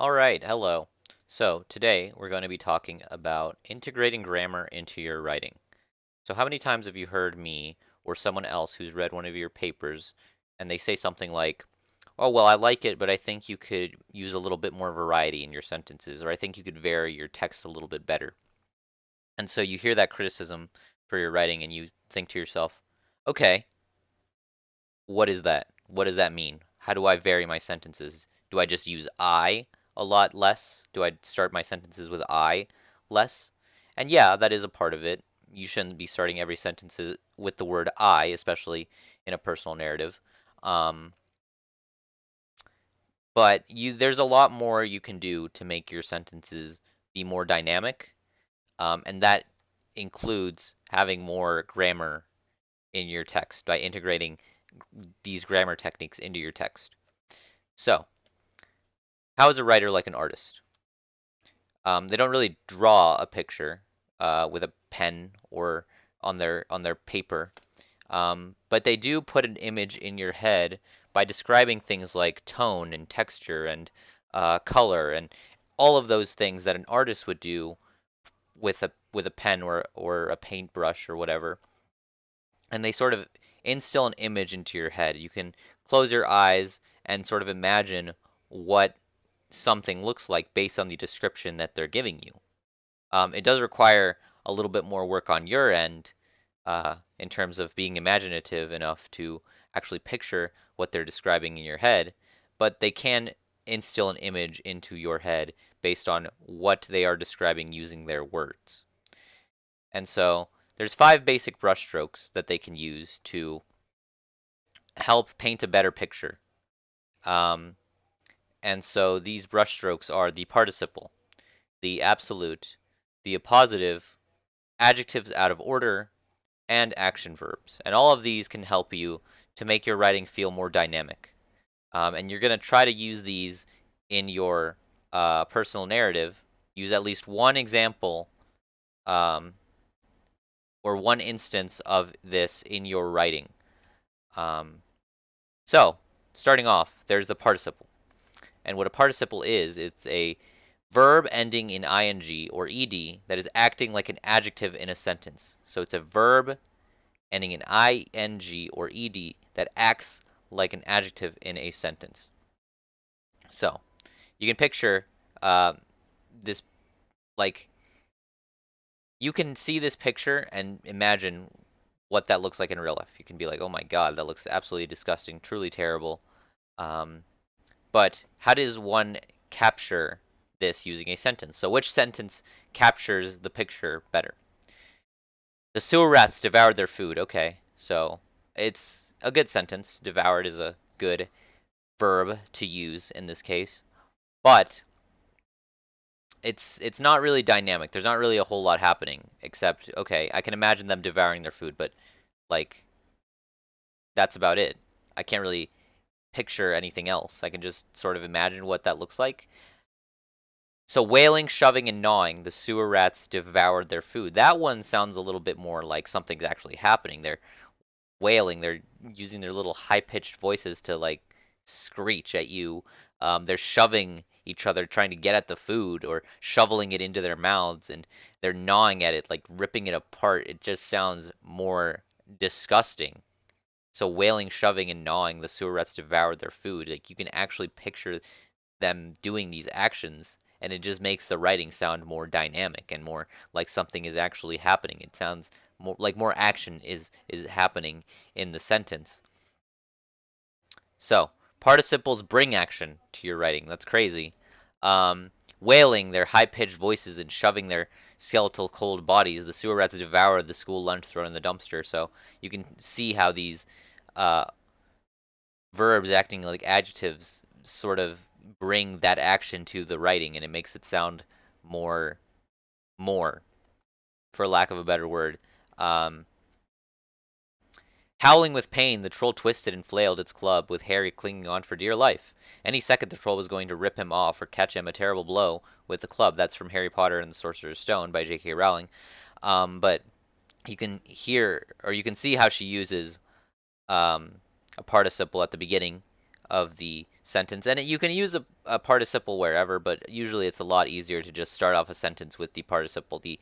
All right, hello. So today we're going to be talking about integrating grammar into your writing. So how many times have you heard me or someone else who's read one of your papers and they say something like, "Oh, well, I like it, but I think you could use a little bit more variety in your sentences, or I think you could vary your text a little bit better." And so you hear that criticism for your writing and you think to yourself, "Okay, what is that? What does that mean? How do I vary my sentences? Do I just use I a lot less? Do I start my sentences with I less?" And yeah, that is a part of it. You shouldn't be starting every sentence with the word I, especially in a personal narrative. Um, but there's a lot more you can do to make your sentences be more dynamic, and that includes having more grammar in your text by integrating these grammar techniques into your text. So, how is a writer like an artist? They don't really draw a picture with a pen or on their paper, but they do put an image in your head by describing things like tone and texture and color and all of those things that an artist would do with a pen or a paintbrush or whatever. And they sort of instill an image into your head. You can close your eyes and sort of imagine what something looks like based on the description that they're giving you. It does require a little bit more work on your end in terms of being imaginative enough to actually picture what they're describing in your head, but they can instill an image into your head based on what they are describing using their words. And so there's 5 basic brushstrokes that they can use to help paint a better picture. Um, and so these brushstrokes are the participle, the absolute, the appositive, adjectives out of order, and action verbs. And all of these can help you to make your writing feel more dynamic. And you're going to try to use these in your personal narrative. Use at least one example um, or one instance of this in your writing. Um, so, starting off, there's the participle. And what a participle is, it's a verb ending in ing or ed that is acting like an adjective in a sentence. So it's a verb ending in ing or ed that acts like an adjective in a sentence. So you can picture this, like, you can see this picture and imagine what that looks like in real life. You can be like, oh my God, that looks absolutely disgusting, truly terrible. Um, but how does one capture this using a sentence? So which sentence captures the picture better? The sewer rats devoured their food. Okay, so it's a good sentence. Devoured is a good verb to use in this case, but it's not really dynamic. There's not really a whole lot happening except okay, I can imagine them devouring their food, but like that's about it. I can't really picture anything else. I can just sort of imagine what that looks like. So wailing, shoving, and gnawing, the sewer rats devoured their food. That one sounds a little bit more like something's actually happening. They're wailing. They're using their little high pitched voices to like screech at you. They're shoving each other, trying to get at the food or shoveling it into their mouths, and they're gnawing at it, like ripping it apart. It just sounds more disgusting. So wailing, shoving, and gnawing, the sewer rats devoured their food. Like you can actually picture them doing these actions, and it just makes the writing sound more dynamic and more like something is actually happening. It sounds more like more action is happening in the sentence. So participles bring action to your writing. That's crazy. Wailing their high-pitched voices and shoving their skeletal cold bodies, the sewer rats devoured the school lunch thrown in the dumpster. So you can see how these uh, verbs acting like adjectives sort of bring that action to the writing, and it makes it sound more more for lack of a better word. um, Howling with pain, the troll twisted and flailed its club, with Harry clinging on for dear life. Any second the troll was going to rip him off or catch him a terrible blow with the club. That's from Harry Potter and the Sorcerer's Stone by J.K. Rowling. But you can hear, or you can see how she uses a participle at the beginning of the sentence. And you can use a participle wherever, but usually it's a lot easier to just start off a sentence with the participle, the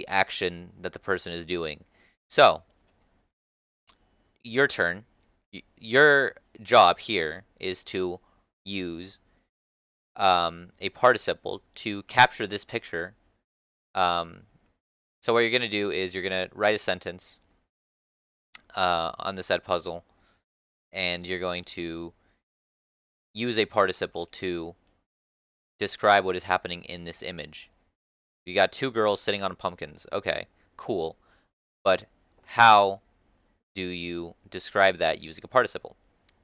action that the person is doing. So, your turn. Your job here is to use a participle to capture this picture. So what you're going to do is you're going to write a sentence on the said puzzle, and you're going to use a participle to describe what is happening in this image. You got two girls sitting on pumpkins. Okay, cool. But how do you describe that using a participle?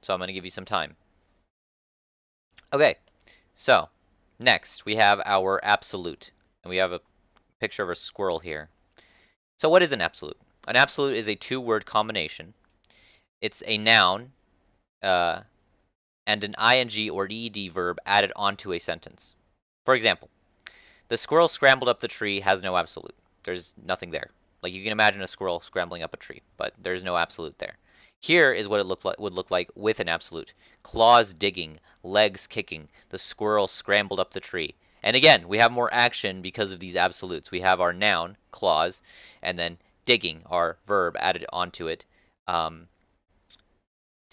So I'm going to give you some time. Okay, so next we have our absolute, and we have a picture of a squirrel here. So what is an absolute? An absolute is a two-word combination. It's a noun and an ing or ed verb added onto a sentence. For example, the squirrel scrambled up the tree has no absolute. There's nothing there. Like, you can imagine a squirrel scrambling up a tree, but there's no absolute there. Here is what it would look like with an absolute. Claws digging, legs kicking, the squirrel scrambled up the tree. And again, we have more action because of these absolutes. We have our noun, claws, and then digging, our verb, added onto it to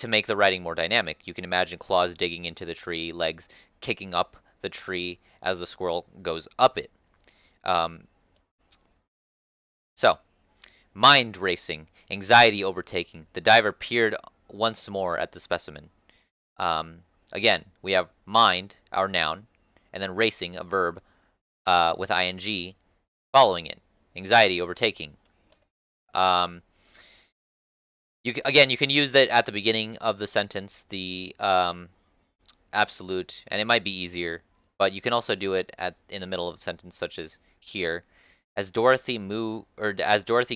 make the writing more dynamic. You can imagine claws digging into the tree, legs kicking up the tree as the squirrel goes up it. So, mind racing, anxiety overtaking. The diver peered once more at the specimen. Again, we have mind, our noun, and then racing, a verb with ing following it. Anxiety overtaking. You can use that at the beginning of the sentence, the absolute, and it might be easier, but you can also do it in the middle of the sentence, such as here. As Dorothy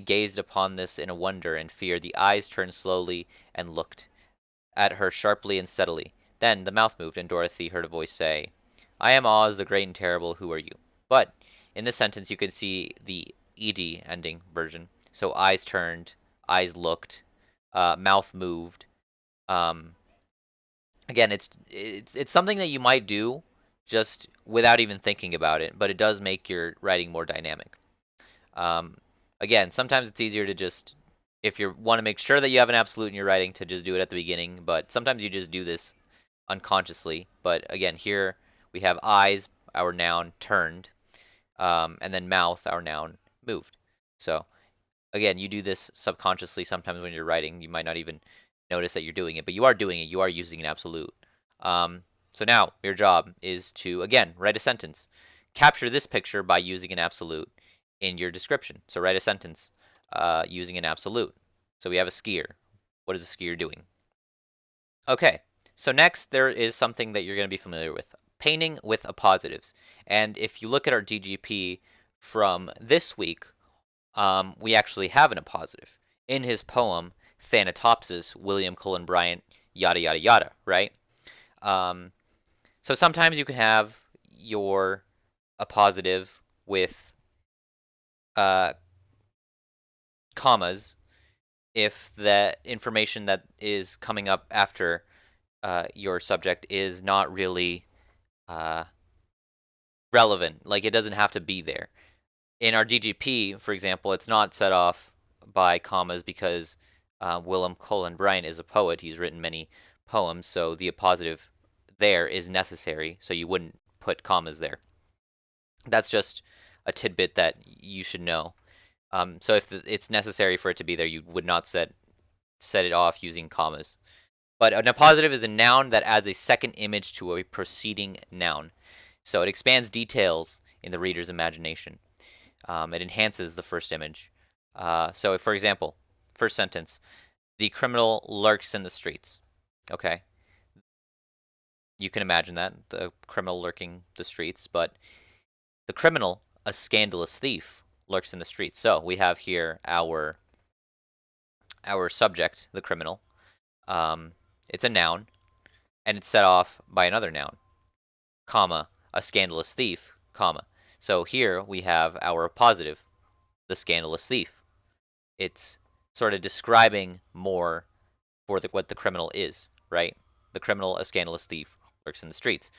gazed upon this in a wonder and fear, the eyes turned slowly and looked at her sharply and steadily. Then the mouth moved, and Dorothy heard a voice say, "I am Oz, the great and terrible. Who are you?" But in this sentence, you can see the ed ending version. So eyes turned, eyes looked, mouth moved. Again, it's something that you might do just without even thinking about it, but it does make your writing more dynamic. Again, sometimes it's easier to just, if you want to make sure that you have an absolute in your writing, to just do it at the beginning, but sometimes you just do this unconsciously. But again, here we have eyes, our noun, turned, and then mouth, our noun, moved. So again, you do this subconsciously sometimes when you're writing. You might not even notice that you're doing it, but you are doing it. You are using an absolute. So now your job is to, again, write a sentence. Capture this picture by using an absolute in your description. So write a sentence using an absolute. So we have a skier. What is a skier doing? Okay, so next there is something that you're going to be familiar with. Painting with appositives. And if you look at our DGP from this week, we actually have an appositive. In his poem, Thanatopsis, William Cullen Bryant, yada, yada, yada, right? So sometimes you can have your appositive with commas if the information that is coming up after your subject is not really relevant. Like, it doesn't have to be there. In our DGP, for example, it's not set off by commas because William Cullen Bryant is a poet. He's written many poems, so the appositive there is necessary, so you wouldn't put commas there. That's just a tidbit that you should know. So if it's necessary for it to be there, you would not set it off using commas. But an appositive is a noun that adds a second image to a preceding noun. So it expands details in the reader's imagination. It enhances the first image. So, for example, first sentence, the criminal lurks in the streets. Okay. You can imagine that, the criminal lurking the streets, but the criminal, a scandalous thief, lurks in the streets. So we have here our subject, the criminal. It's a noun, and it's set off by another noun, comma, a scandalous thief, comma. So here we have our positive, the scandalous thief. It's sort of describing more for what the criminal is, right? the criminal, a scandalous thief, lurks in the streets.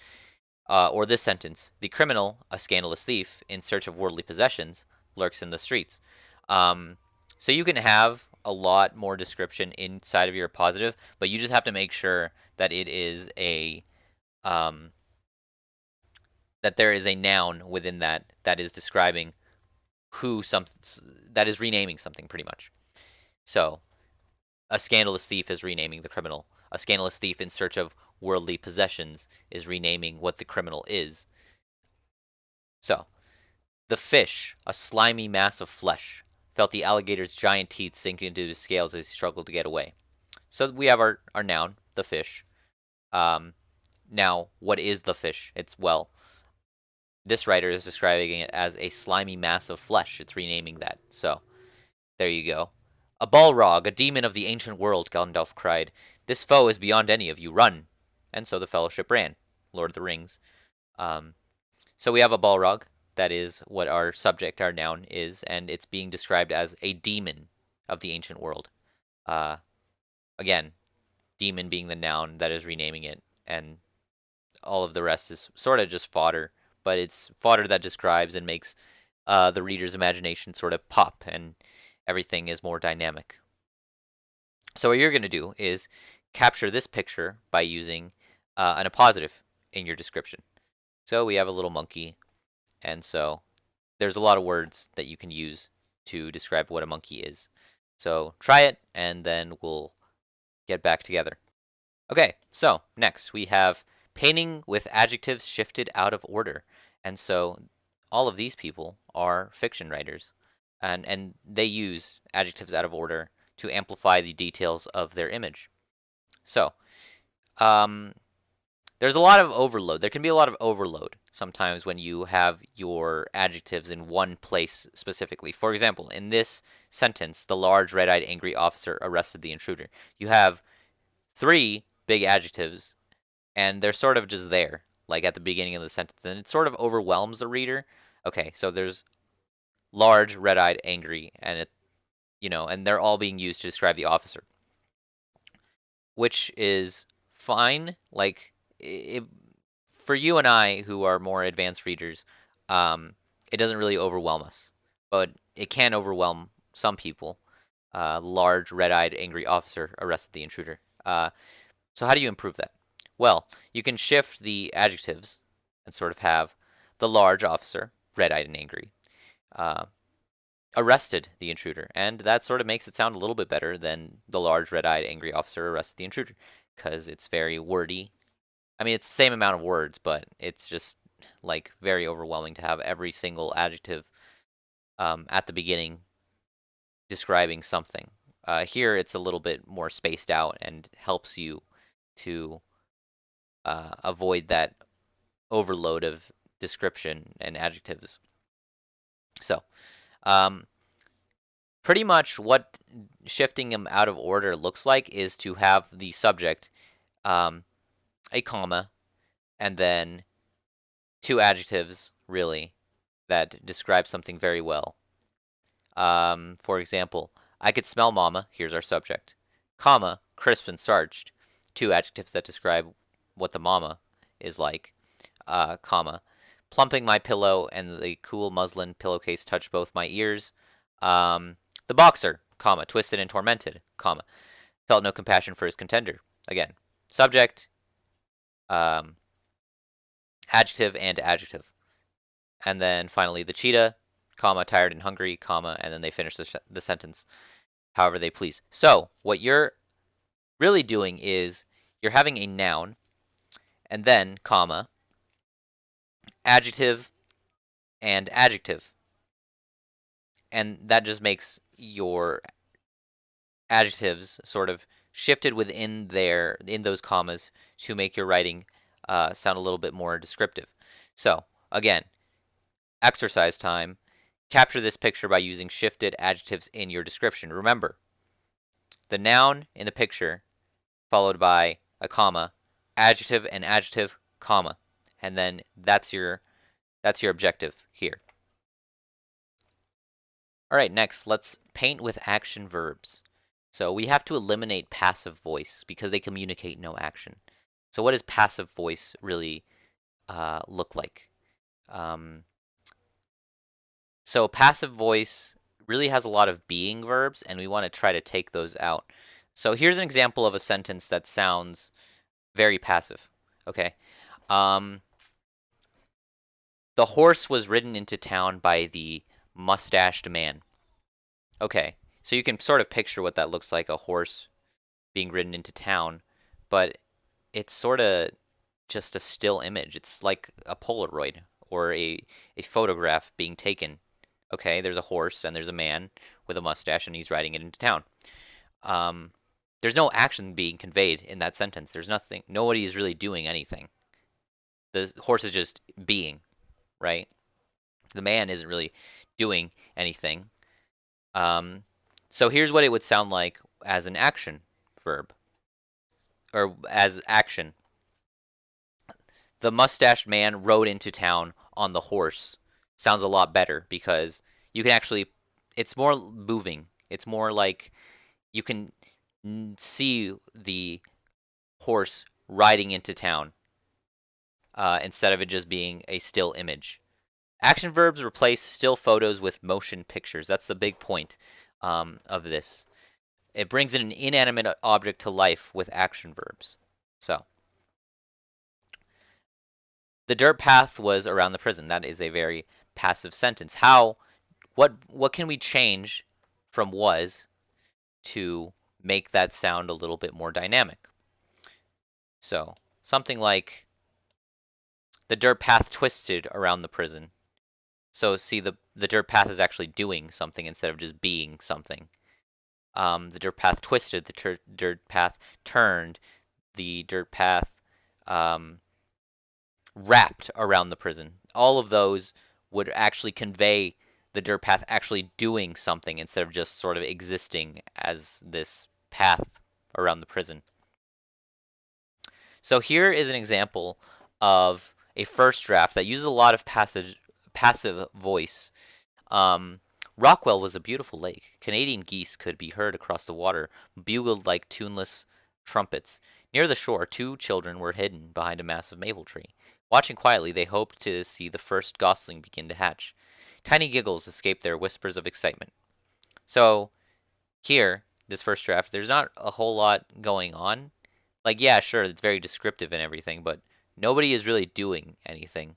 Or this sentence, the criminal, a scandalous thief, in search of worldly possessions, lurks in the streets. So you can have a lot more description inside of your positive, but you just have to make sure that it is that there is a noun within that is describing that is renaming something pretty much. So a scandalous thief is renaming the criminal. A scandalous thief in search of worldly possessions is renaming what the criminal is. So, the fish, a slimy mass of flesh, felt the alligator's giant teeth sink into his scales as he struggled to get away. So we have our noun, the fish. Now, what is the fish? This writer is describing it as a slimy mass of flesh. It's renaming that. So, there you go. A Balrog, a demon of the ancient world, Gandalf cried. This foe is beyond any of you. Run! And so the fellowship ran. Lord of the Rings. So we have a Balrog. That is what our subject, our noun, is, and it's being described as a demon of the ancient world. Again, demon being the noun that is renaming it, and all of the rest is sort of just fodder, but it's fodder that describes and makes the reader's imagination sort of pop, and everything is more dynamic. So what you're going to do is capture this picture by using an appositive in your description. So we have a little monkey, and so there's a lot of words that you can use to describe what a monkey is. So try it, and then we'll get back together. Okay, so next we have painting with adjectives shifted out of order. And so all of these people are fiction writers, and they use adjectives out of order to amplify the details of their image. So, there's a lot of overload. There can be a lot of overload sometimes when you have your adjectives in one place specifically. For example, in this sentence, the large, red-eyed, angry officer arrested the intruder. You have 3 big adjectives, and they're sort of just there, like at the beginning of the sentence, and it sort of overwhelms the reader. Okay, so there's large, red-eyed, angry, and and they're all being used to describe the officer, which is fine. Like, for you and I, who are more advanced readers, it doesn't really overwhelm us, but it can overwhelm some people. Large, red-eyed, angry officer arrested the intruder. So how do you improve that? Well, you can shift the adjectives and sort of have the large officer, red-eyed and angry, arrested the intruder, and that sort of makes it sound a little bit better than the large, red-eyed, angry officer arrested the intruder, because it's very wordy. I mean, it's the same amount of words, but it's just like very overwhelming to have every single adjective at the beginning describing something. Here, it's a little bit more spaced out and helps you to avoid that overload of description and adjectives. So, pretty much what shifting them out of order looks like is to have the subject, a comma, and then 2 adjectives, really, that describe something very well. For example, I could smell mama, here's our subject, comma, crisp and starched, 2 adjectives that describe what the mama is like, comma, plumping my pillow and the cool muslin pillowcase touched both my ears, the boxer, comma, twisted and tormented, comma, felt no compassion for his contender. Again, subject, adjective, and adjective. And then finally, the cheetah, comma, tired and hungry, comma, and then they finish the sentence however they please. So, what you're really doing is you're having a noun, and then, comma, adjective, and adjective. And that just makes your adjectives sort of shifted within those commas to make your writing sound a little bit more descriptive. So, again, exercise time. Capture this picture by using shifted adjectives in your description. Remember, the noun in the picture followed by a comma, adjective and adjective, comma, and then that's your objective here. All right, next, let's paint with action verbs. So we have to eliminate passive voice because they communicate no action. So what does passive voice really look like? Um, so passive voice really has a lot of being verbs, and we want to try to take those out. So here's an example of a sentence that sounds very passive. Okay. Um, the horse was ridden into town by the mustached man. Okay. So you can sort of picture what that looks like, a horse being ridden into town, but it's sort of just a still image. It's like a Polaroid or a photograph being taken. Okay, there's a horse and there's a man with a mustache and he's riding it into town. Um, there's no action being conveyed in that sentence. There's nothing, nobody is really doing anything. The horse is just being, right? The man isn't really doing anything. Um, so here's what it would sound like as an action verb or as action. The mustached man rode into town on the horse. Sounds a lot better because you can actually, it's more moving. It's more like you can see the horse riding into town instead of it just being a still image. Action verbs replace still photos with motion pictures. That's the big point of this. It brings in an inanimate object to life with action verbs. So, the dirt path was around the prison. That is a very passive sentence. What can we change from was to make that sound a little bit more dynamic? So, something like the dirt path twisted around the prison. So, see, the dirt path is actually doing something instead of just being something. The dirt path twisted, the dirt path turned, the dirt path wrapped around the prison. All of those would actually convey the dirt path actually doing something instead of just sort of existing as this path around the prison. So here is an example of a first draft that uses a lot of passive voice. Rockwell was a beautiful lake. Canadian geese could be heard across the water, bugled like tuneless trumpets. Near the shore, two children were hidden behind a massive maple tree. Watching quietly, they hoped to see the first gosling begin to hatch. Tiny giggles escaped their whispers of excitement. So, here, this first draft, there's not a whole lot going on. Like, yeah, sure, it's very descriptive and everything, but nobody is really doing anything.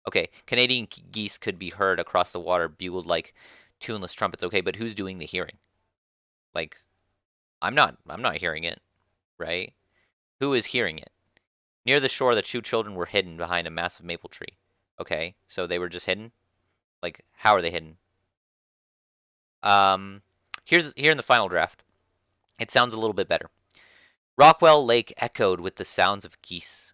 Okay, Canadian geese could be heard across the water, bugled like tuneless trumpets. Okay, but who's doing the hearing? Like, I'm not hearing it, right? Who is hearing it? Near the shore, the two children were hidden behind a massive maple tree. Okay, so they were just hidden? Like, how are they hidden? Um, here in the final draft. It sounds a little bit better. Rockwell Lake echoed with the sounds of geese,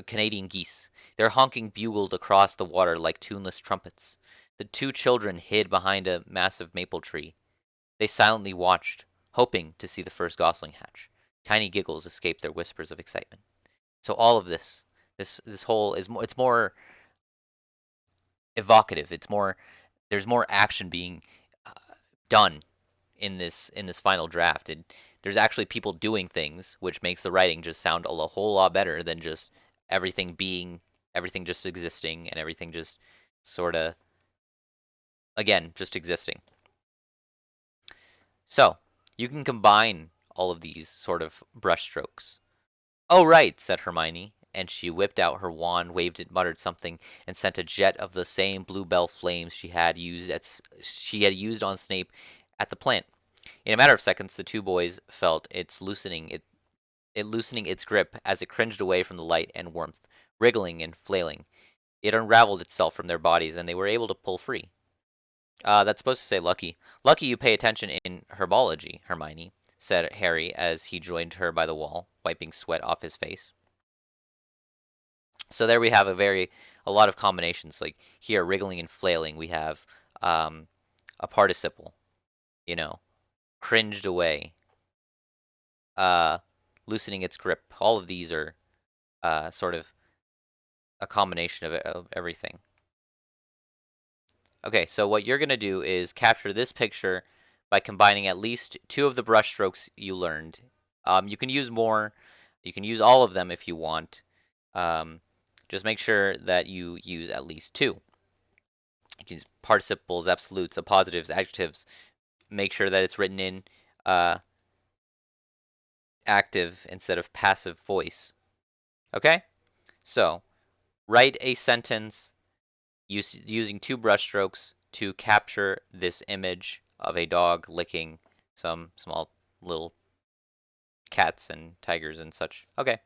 Canadian geese. Their honking bugled across the water like tuneless trumpets. The two children hid behind a massive maple tree. They silently watched, hoping to see the first gosling hatch. Tiny giggles escaped their whispers of excitement. So all of this whole is more, it's more evocative. There's more action being uh, done in this final draft. And there's actually people doing things, which makes the writing just sound a whole lot better than just everything being everything just existing and everything just sort of again just existing. So you can combine all of these sort of brushstrokes. Oh right, said Hermione, and she whipped out her wand, waved it, muttered something, and sent a jet of the same bluebell flames she had used on Snape at the plant. In a matter of seconds, the two boys felt it loosening its grip as it cringed away from the light and warmth, wriggling and flailing. It unraveled itself from their bodies, and they were able to pull free. That's supposed to say lucky. Lucky you pay attention in herbology, Hermione, said Harry as he joined her by the wall, wiping sweat off his face. So there we have a lot of combinations. Like here, wriggling and flailing, we have a participle, you know, cringed away, uh, loosening its grip. All of these are sort of a combination of everything. Okay, so what you're going to do is capture this picture by combining at least two of the brush strokes you learned. You can use more. You can use all of them if you want. Just make sure that you use at least two. You can use participles, absolutes, appositives, adjectives. Make sure that it's written in active instead of passive voice. Okay? So, write a sentence using two brushstrokes to capture this image of a dog licking some small little cats and tigers and such. Okay.